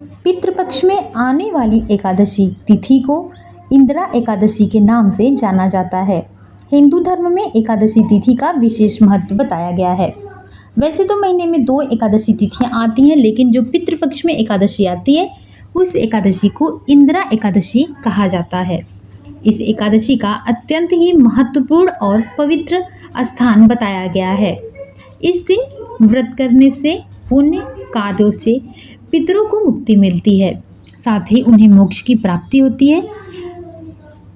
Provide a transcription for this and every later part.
पितृपक्ष में आने वाली एकादशी तिथि को इंदिरा एकादशी के नाम से जाना जाता है। हिंदू धर्म में एकादशी तिथि का विशेष महत्व बताया गया है। वैसे तो महीने में 2 एकादशी तिथियां आती हैं, लेकिन जो पितृपक्ष में एकादशी आती है उस एकादशी को इंदिरा एकादशी कहा जाता है। इस एकादशी का अत्यंत ही महत्वपूर्ण और पवित्र स्थान बताया गया है। इस दिन व्रत करने से पुण्य कार्यों से पितरों को मुक्ति मिलती है, साथ ही उन्हें मोक्ष की प्राप्ति होती है।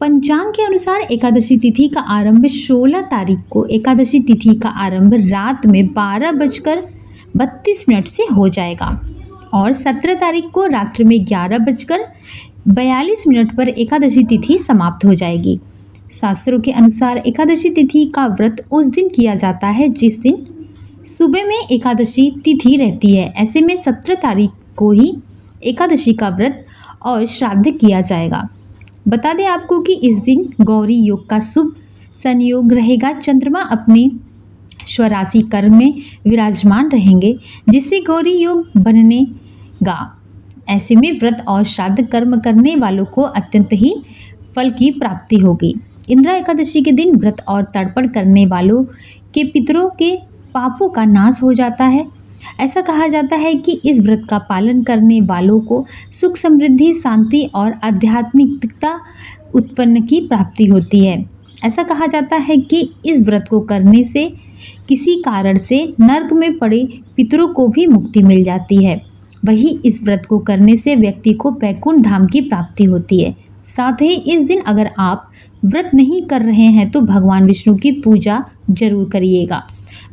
पंचांग के अनुसार एकादशी तिथि का आरंभ 16 तारीख को एकादशी तिथि का आरंभ रात में 12:32 से हो जाएगा और 17 तारीख को रात्रि में 11:42 पर एकादशी तिथि समाप्त हो जाएगी। शास्त्रों के अनुसार एकादशी तिथि का व्रत उस दिन किया जाता है जिस दिन सुबह में एकादशी तिथि रहती है। ऐसे में 17 तारीख को ही एकादशी का व्रत और श्राद्ध किया जाएगा। बता दें आपको कि इस दिन गौरी योग का शुभ संयोग रहेगा। चंद्रमा अपने स्वराशि कर्म में विराजमान रहेंगे, जिससे गौरी योग बनेगा। ऐसे में व्रत और श्राद्ध कर्म करने वालों को अत्यंत ही फल की प्राप्ति होगी। इंदिरा एकादशी के दिन व्रत और तर्पण करने वालों के पितरों के पापों का नाश हो जाता है। ऐसा कहा जाता है कि इस व्रत का पालन करने वालों को सुख, समृद्धि, शांति और आध्यात्मिकता उत्पन्न की प्राप्ति होती है। ऐसा कहा जाता है कि इस व्रत को करने से किसी कारण से नरक में पड़े पितरों को भी मुक्ति मिल जाती है। वहीं इस व्रत को करने से व्यक्ति को वैकुंठ धाम की प्राप्ति होती है। साथ ही इस दिन अगर आप व्रत नहीं कर रहे हैं तो भगवान विष्णु की पूजा जरूर करिएगा।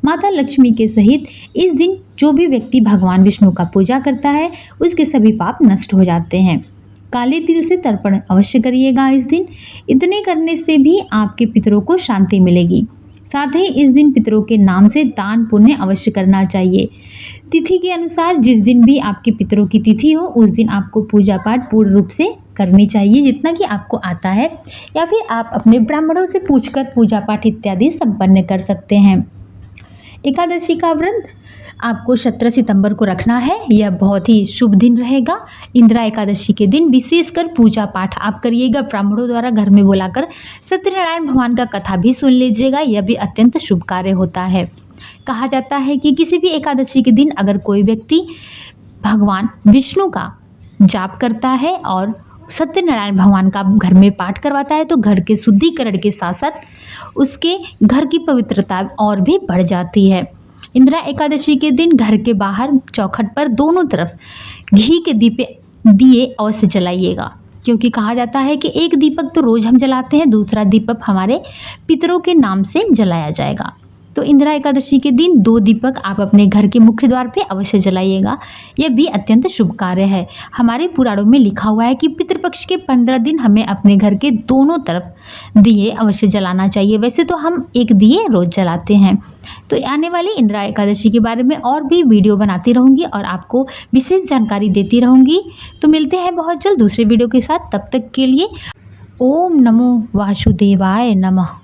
माता लक्ष्मी के सहित इस दिन जो भी व्यक्ति भगवान विष्णु का पूजा करता है उसके सभी पाप नष्ट हो जाते हैं। काले तिल से तर्पण अवश्य करिएगा इस दिन। इतने करने से भी आपके पितरों को शांति मिलेगी। साथ ही इस दिन पितरों के नाम से दान पुण्य अवश्य करना चाहिए। तिथि के अनुसार जिस दिन भी आपके पितरों की तिथि हो उस दिन आपको पूजा पाठ पूर्ण रूप से करनी चाहिए, जितना कि आपको आता है, या फिर आप अपने ब्राह्मणों से पूछकर पूजा पाठ इत्यादि संपन्न कर सकते हैं। एकादशी का व्रत आपको 17 सितंबर को रखना है। यह बहुत ही शुभ दिन रहेगा। इंदिरा एकादशी के दिन विशेषकर पूजा पाठ आप करिएगा। ब्राह्मणों द्वारा घर में बुलाकर सत्यनारायण भगवान का कथा भी सुन लीजिएगा। यह भी अत्यंत शुभ कार्य होता है। कहा जाता है कि किसी भी एकादशी के दिन अगर कोई व्यक्ति भगवान विष्णु का जाप करता है और सत्यनारायण भगवान का घर में पाठ करवाता है तो घर के शुद्धिकरण के साथ साथ उसके घर की पवित्रता और भी बढ़ जाती है। इंदिरा एकादशी के दिन घर के बाहर चौखट पर दोनों तरफ घी के दिए अवश्य जलाइएगा, क्योंकि कहा जाता है कि एक दीपक तो रोज़ हम जलाते हैं, दूसरा दीपक हमारे पितरों के नाम से जलाया जाएगा। तो इंदिरा एकादशी के दिन 2 दीपक आप अपने घर के मुख्य द्वार पे अवश्य जलाइएगा। यह भी अत्यंत शुभ कार्य है। हमारे पुराणों में लिखा हुआ है कि पितृपक्ष के 15 दिन हमें अपने घर के दोनों तरफ दिए अवश्य जलाना चाहिए। वैसे तो हम एक दिए रोज़ जलाते हैं। तो आने वाली इंदिरा एकादशी के बारे में और भी वीडियो बनाती रहूँगी और आपको विशेष जानकारी देती रहूँगी। तो मिलते हैं बहुत जल्द दूसरे वीडियो के साथ। तब तक के लिए ओम नमो वासुदेवाय नमः।